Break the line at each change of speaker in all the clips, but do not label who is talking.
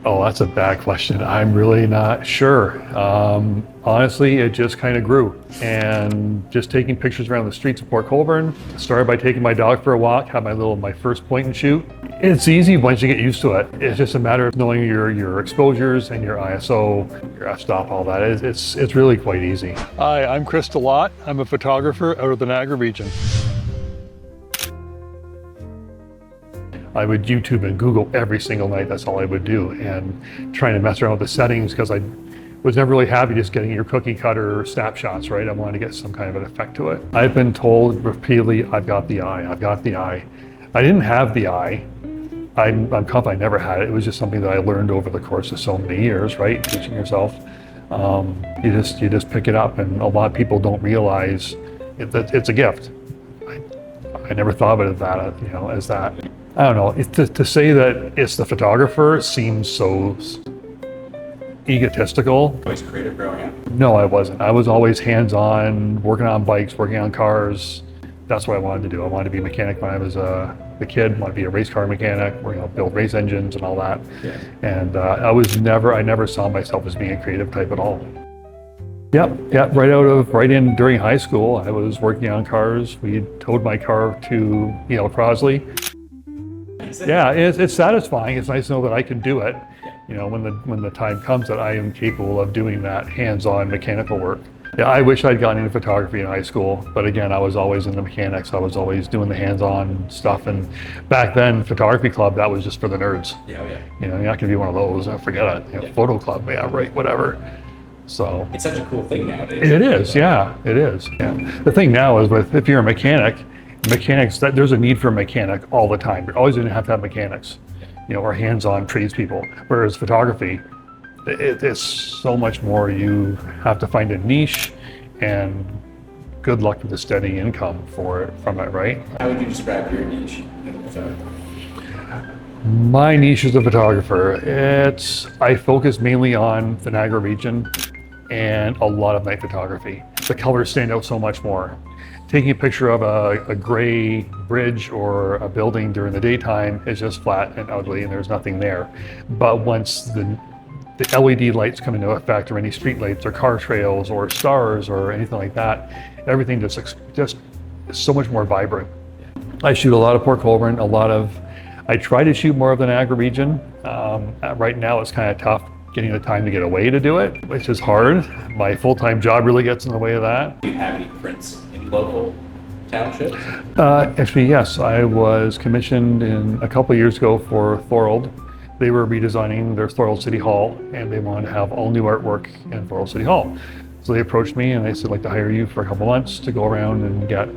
Oh, that's a bad question. I'm really not sure. Honestly, it just kind of grew. And just taking pictures around the streets of Port Colborne, started by taking my dog for a walk, had my first point and shoot. It's easy once you get used to it. It's just a matter of knowing your exposures and your ISO, your f-stop, all that. It's really quite easy. Hi, I'm Laat. I'm a photographer out of the Niagara region. I would YouTube and Google every single night. That's all I would do, and trying to mess around with the settings because I was never really happy just getting your cookie cutter snapshots, right? I wanted to get some kind of an effect to it. I've been told repeatedly, I've got the eye, I've got the eye. I didn't have the eye. I'm confident I never had it. It was just something that I learned over the course of so many years, right? Teaching yourself. You just pick it up, and a lot of people don't realize that it's a gift. I never thought of it as that. I don't know, to say that it's the photographer seems so egotistical.
Always creative growing up?
No, I wasn't. I was always hands-on, working on bikes, working on cars. That's what I wanted to do. I wanted to be a mechanic when I was a kid. I wanted to be a race car mechanic, build race engines and all that.
Yeah.
And I never saw myself as being a creative type at all. Yep, during high school, I was working on cars. We towed my car to, Crosley. Yeah, it's satisfying. It's nice to know that I can do it. When the time comes that I am capable of doing that hands-on mechanical work. Yeah, I wish I'd gotten into photography in high school, but again, I was always in the mechanics. I was always doing the hands-on stuff, and back then, photography club, that was just for the nerds.
Yeah.
You're not gonna be one of those. Forget it. Photo club, yeah, right, whatever. So
it's such a cool thing nowadays.
It is, yeah, it is. Yeah. The thing now is if you're a mechanics, there's a need for a mechanic all the time. You're always going to have mechanics, or hands-on tradespeople. Whereas photography, it's so much more. You have to find a niche, and good luck with a steady income from it, right?
How would you describe your niche?
My niche as a photographer, I focus mainly on the Niagara region and a lot of night photography. The colors stand out so much more. Taking a picture of a gray bridge or a building during the daytime is just flat and ugly, and there's nothing there. But once the LED lights come into effect, or any street lights or car trails or stars or anything like that, everything just is so much more vibrant. I shoot a lot of Port Colborne, I try to shoot more of the Niagara region. Right now it's kind of tough getting the time to get away to do it, which is hard. My full-time job really gets in the way of that.
Do you have any prints in local townships?
Actually, yes. I was commissioned a couple of years ago for Thorold. They were redesigning their Thorold City Hall, and they wanted to have all new artwork in Thorold City Hall. So they approached me and they said, I'd like to hire you for a couple months to go around and get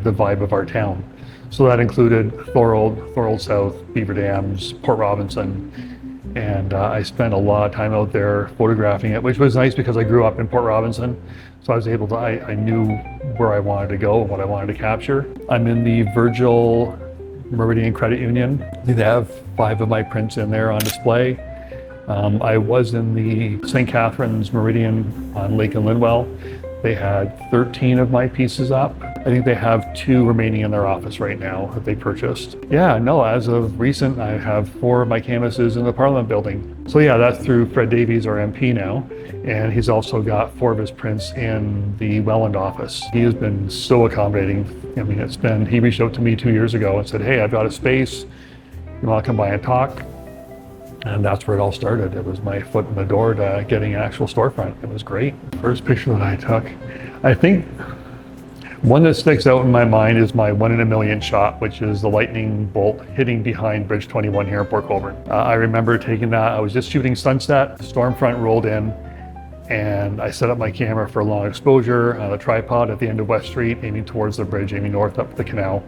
the vibe of our town. So that included Thorold South, Beaver Dams, Port Robinson, and I spent a lot of time out there photographing it, which was nice because I grew up in Port Robinson, so I was able to, I knew where I wanted to go and what I wanted to capture. I'm in the Virgil Meridian Credit Union. They have 5 of my prints in there on display. I was in the St. Catharines Meridian on Lake and Linwell. They had 13 of my pieces up. I think they have 2 remaining in their office right now that they purchased. Yeah, no, as of recent, I have 4 of my canvases in the Parliament building. So yeah, that's through Fred Davies, our MP now. And he's also got 4 of his prints in the Welland office. He has been so accommodating. He reached out to me 2 years ago and said, hey, I've got a space. You want to come by and talk? And that's where it all started. It was my foot in the door to getting an actual storefront. It was great. First picture that I took, I think one that sticks out in my mind is my 1 in a million shot, which is the lightning bolt hitting behind Bridge 21 here in Port Colborne. I remember taking that. I was just shooting sunset, storm front rolled in, and I set up my camera for long exposure on a tripod at the end of West Street, aiming towards the bridge, aiming north up the canal,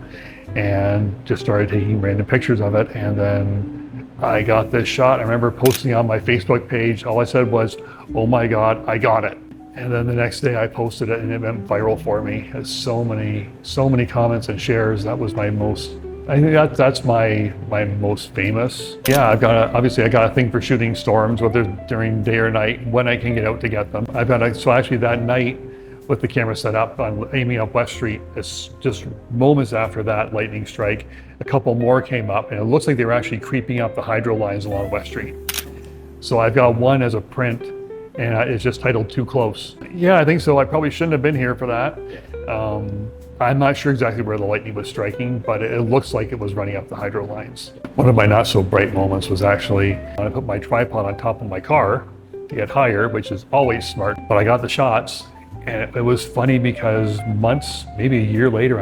and just started taking random pictures of it. And then I got this shot. I remember posting on my Facebook page. All I said was, oh my God, I got it. And then the next day I posted it and it went viral for me. It has so many comments and shares. That was I think that's my most famous. Yeah, obviously I got a thing for shooting storms, whether during day or night, when I can get out to get them. So actually that night, with the camera set up on aiming up West Street, it's just moments after that lightning strike, a couple more came up, and it looks like they were actually creeping up the hydro lines along West Street. So I've got one as a print, and it's just titled Too Close. Yeah, I think so. I probably shouldn't have been here for that. I'm not sure exactly where the lightning was striking, but it looks like it was running up the hydro lines. One of my not so bright moments was actually when I put my tripod on top of my car to get higher, which is always smart, but I got the shots. And it was funny because months, maybe a year later,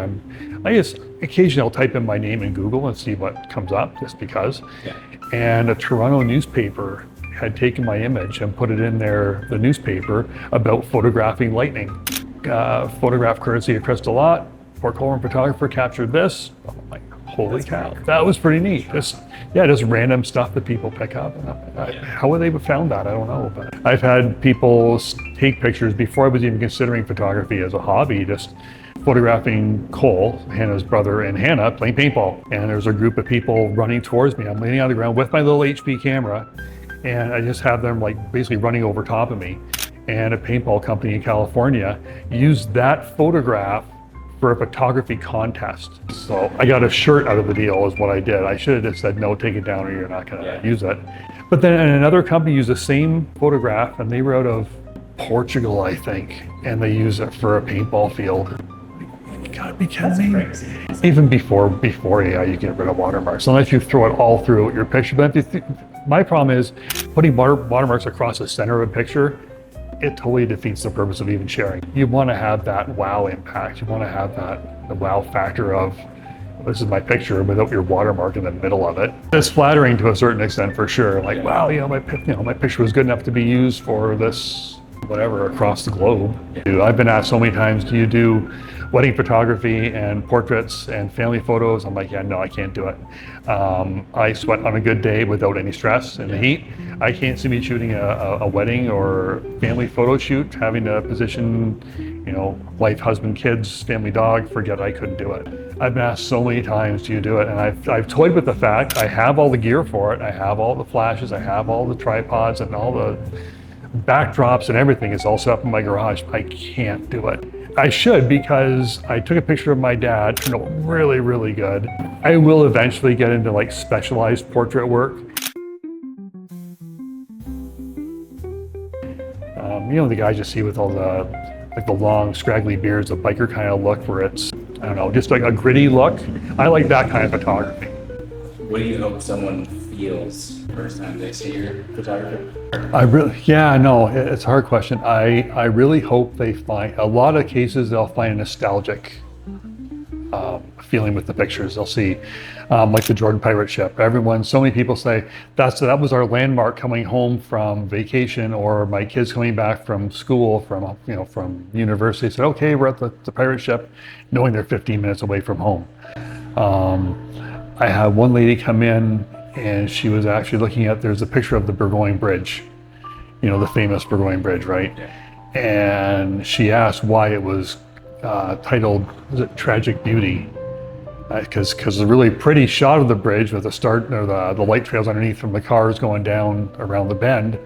I just occasionally I'll type in my name in Google and see what comes up, just because.
Yeah.
And a Toronto newspaper had taken my image and put it in the newspaper about photographing lightning. Photograph courtesy of Laat, Port Colborne photographer captured this. Oh my, holy cow, that was pretty neat. Just random stuff that people pick up. How would they have found that? I don't know. But I've had people take pictures before I was even considering photography as a hobby, just photographing Cole, Hannah's brother, and Hannah playing paintball. And there's a group of people running towards me. I'm laying on the ground with my little HP camera, and I just have them like basically running over top of me. And a paintball company in California used that photograph for a photography contest. So I got a shirt out of the deal is what I did. I should have just said, no, take it down or you're not gonna use it. But then another company used the same photograph, and they were out of Portugal, I think, and they used it for a paintball field. You gotta be kidding me. Even before AI, you get rid of watermarks, unless you throw it all throughout your picture. But if my problem is putting watermarks across the center of a picture, it totally defeats the purpose of even sharing. You want to have that wow impact. You want to have the wow factor of, this is my picture without your watermark in the middle of it. It's flattering to a certain extent for sure. Like, wow, my picture was good enough to be used for this, whatever, across the globe. I've been asked so many times, do you do wedding photography and portraits and family photos? I'm like, yeah, no, I can't do it. I sweat on a good day without any stress in the heat. I can't see me shooting a wedding or family photo shoot, having to position, wife, husband, kids, family, dog, forget I couldn't do it. I've been asked so many times, do you do it? And I've toyed with the fact I have all the gear for it. I have all the flashes, I have all the tripods and all the backdrops and everything is all set up in my garage. I can't do it. I should, because I took a picture of my dad, turned out really, really good. I will eventually get into like specialized portrait work. The guys you see with all the long scraggly beards, the biker kind of look where it's, I don't know, just like a gritty look. I like that kind of photography.
What do you hope someone feels the first time they see your photography?
It's a hard question. I really hope they find, a lot of cases they'll find a nostalgic feeling with the pictures. They'll see like the Jordan pirate ship. So many people say that was our landmark coming home from vacation, or my kids coming back from school, from university, said, okay, we're at the pirate ship, knowing they're 15 minutes away from home. I had one lady come in and she was actually looking at, there's a picture of the Burgoyne Bridge, the famous Burgoyne Bridge, right? And she asked why it was titled, was it Tragic Beauty? Because it's a really pretty shot of the bridge with the light trails underneath from the cars going down around the bend,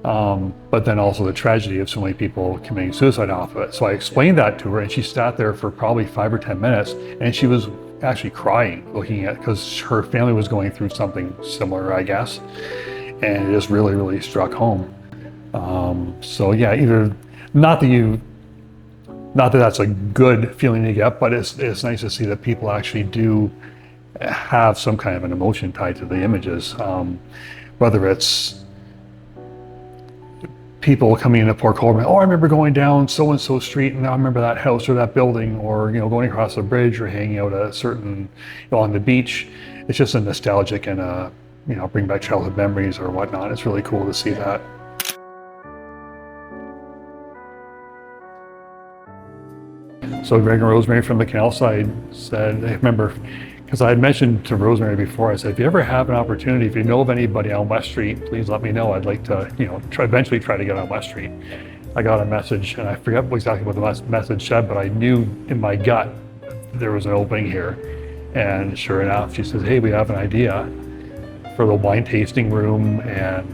but then also the tragedy of so many people committing suicide off of it. So I explained that to her, and she sat there for probably 5 or 10 minutes, and she was actually crying looking at, because her family was going through something similar, I guess, and it just really, really struck home. So yeah, either not that that's a good feeling to get, but it's nice to see that people actually do have some kind of an emotion tied to the images. Whether it's people coming into Port Colborne, I remember going down so-and-so street, and I remember that house or that building, or going across a bridge or hanging out at a certain, on the beach. It's just a nostalgic and bring back childhood memories or whatnot. It's really cool to see that. So Greg and Rosemary from the canal side said, I remember, because I had mentioned to Rosemary before, I said, if you ever have an opportunity, if you know of anybody on West Street, please let me know. I'd like to, eventually try to get on West Street. I got a message, and I forget exactly what the message said, but I knew in my gut there was an opening here. And sure enough, she says, hey, we have an idea for the wine tasting room and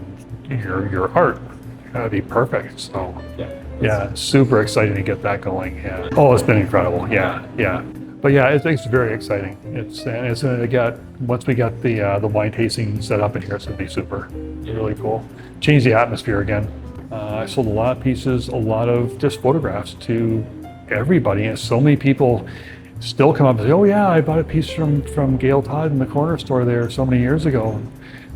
your art. That'd be perfect. So. Yeah, super exciting to get that going. Yeah. Oh, it's been incredible. Yeah. But yeah, it's very exciting. It's going to get, once we get the wine tasting set up in here, it's going to be super, really cool. Change the atmosphere again. I sold a lot of pieces, a lot of just photographs to everybody, and so many people still come up and say, "Oh yeah, I bought a piece from Gail Todd in the corner store there so many years ago."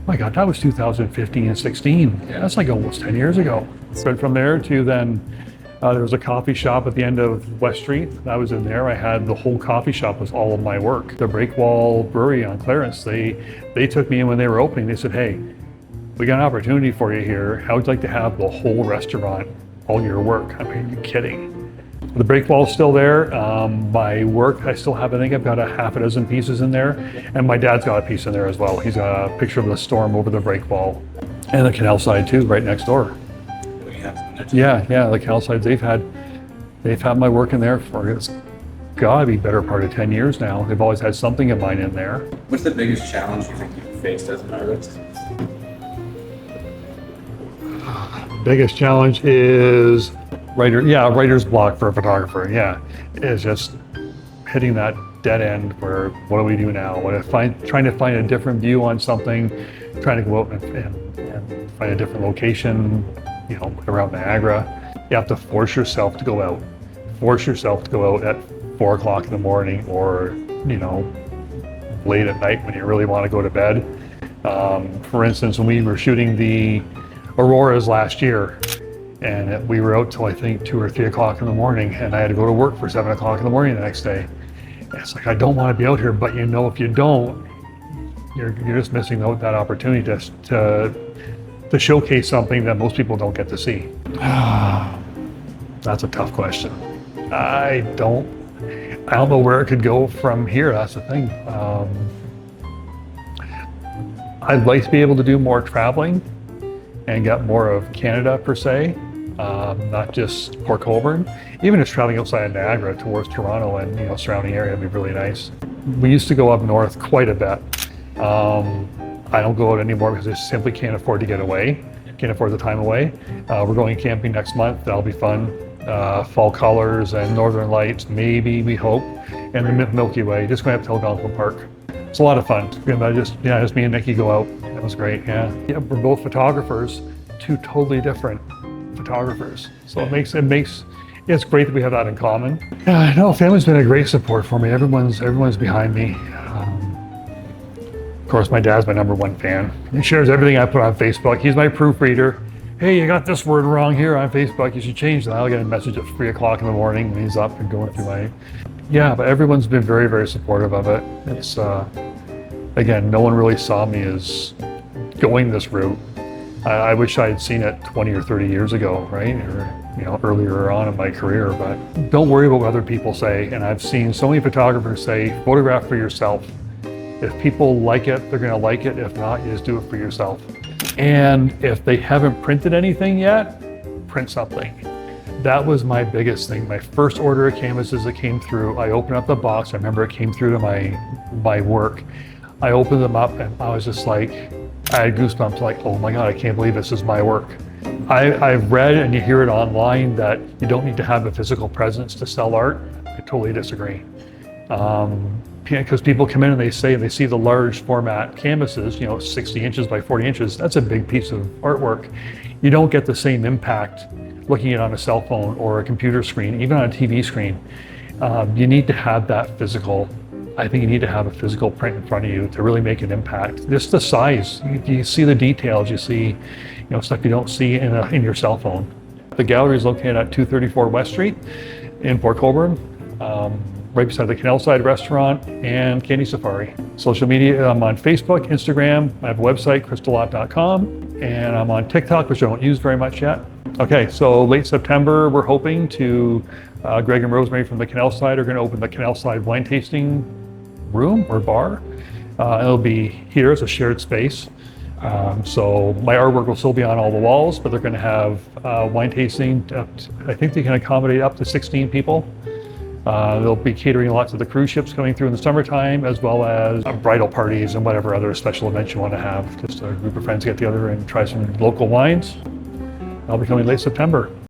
My God, that was 2015 and 16. Yeah. That's like almost 10 years ago. But from there to then, there was a coffee shop at the end of West Street. I was in there. I had the whole coffee shop was all of my work. The Breakwall Brewery on Clarence, they took me in when they were opening. They said, "Hey, we got an opportunity for you here. How would you like to have the whole restaurant, all your work?" I mean, are you kidding? The Breakwall's still there. My work, I still have, I think I've got a half a dozen pieces in there. And my dad's got a piece in there as well. He's got a picture of the storm over the Breakwall. And the canal side too, right next door. Yeah, the canal sides, they've had my work in there for, it's gotta be better part of 10 years now. They've always had something of mine in there.
What's the biggest challenge you think you've faced as an artist?
Biggest challenge is writer's block for a photographer. Yeah, it's just hitting that dead end where, what do we do now? Trying to find a different view on something, trying to go out and find a different location, you know, around Niagara. You have to force yourself to go out. Force yourself to go out at 4 o'clock in the morning, or, you know, late at night when you really want to go to bed. For instance, when we were shooting the Auroras last year, and we were out till I think 2 or 3 o'clock in the morning, and I had to go to work for 7 o'clock in the morning the next day. And it's like, I don't want to be out here, but you know, if you don't, you're just missing out that opportunity to showcase something that most people don't get to see. That's a tough question. I don't know where it could go from here. That's the thing. I'd like to be able to do more traveling and get more of Canada per se, not just Port Colborne. Even just traveling outside of Niagara towards Toronto and, you know, surrounding area would be really nice. We used to go up north quite a bit. I don't go out anymore because I simply can't afford to get away, can't afford the time away. We're going camping next month. That'll be fun. Fall colors and northern lights, maybe, we hope, and the Milky Way. Just going up to Algonquin Park. It's a lot of fun. Just me and Nikki go out. It was great. Yeah, we're both photographers, two totally different photographers. So it's great that we have that in common. Yeah, I know family's been a great support for me. Everyone's behind me. Of course, my dad's my #1 fan. He shares everything I put on Facebook. He's my proofreader. Hey, you got this word wrong here on Facebook. You should change that. I'll get a message at 3 o'clock in the morning when he's up and going through my. Yeah, but everyone's been very, very supportive of it. It's again, no one really saw me as going this route. I wish I had seen it 20 or 30 years ago, right? Or, you know, earlier on in my career, but don't worry about what other people say. And I've seen so many photographers say, photograph for yourself. If people like it, they're gonna like it. If not, you just do it for yourself. And if they haven't printed anything yet, print something. That was my biggest thing. My first order of canvases that came through, I opened up the box. I remember it came through to my work. I opened them up and I was just like, I had goosebumps, like, oh my God, I can't believe this is my work. I've read and you hear it online that you don't need to have a physical presence to sell art. I totally disagree. Because people come in and they see the large format canvases, you know, 60 inches by 40 inches, that's a big piece of artwork. You don't get the same impact looking at it on a cell phone or a computer screen, even on a TV screen. You need to have that physical. I think you need to have a physical print in front of you to really make an impact. Just the size, you see the details, you see, you know, stuff you don't see in your cell phone. The gallery is located at 234 West Street in Port Colborne, right beside the Canal Side Restaurant and Candy Safari. Social media, I'm on Facebook, Instagram, I have a website, crystallot.com, and I'm on TikTok, which I don't use very much yet. Okay, so late September, we're hoping to, Greg and Rosemary from the Canal Side are gonna open the Canal Side wine tasting room or bar. It'll be here as a shared space. So my artwork will still be on all the walls, but they're gonna have wine tasting. I think they can accommodate up to 16 people. They'll be catering lots of the cruise ships coming through in the summertime, as well as bridal parties and whatever other special events you want to have. Just a group of friends get together and try some local wines. I'll be coming late September.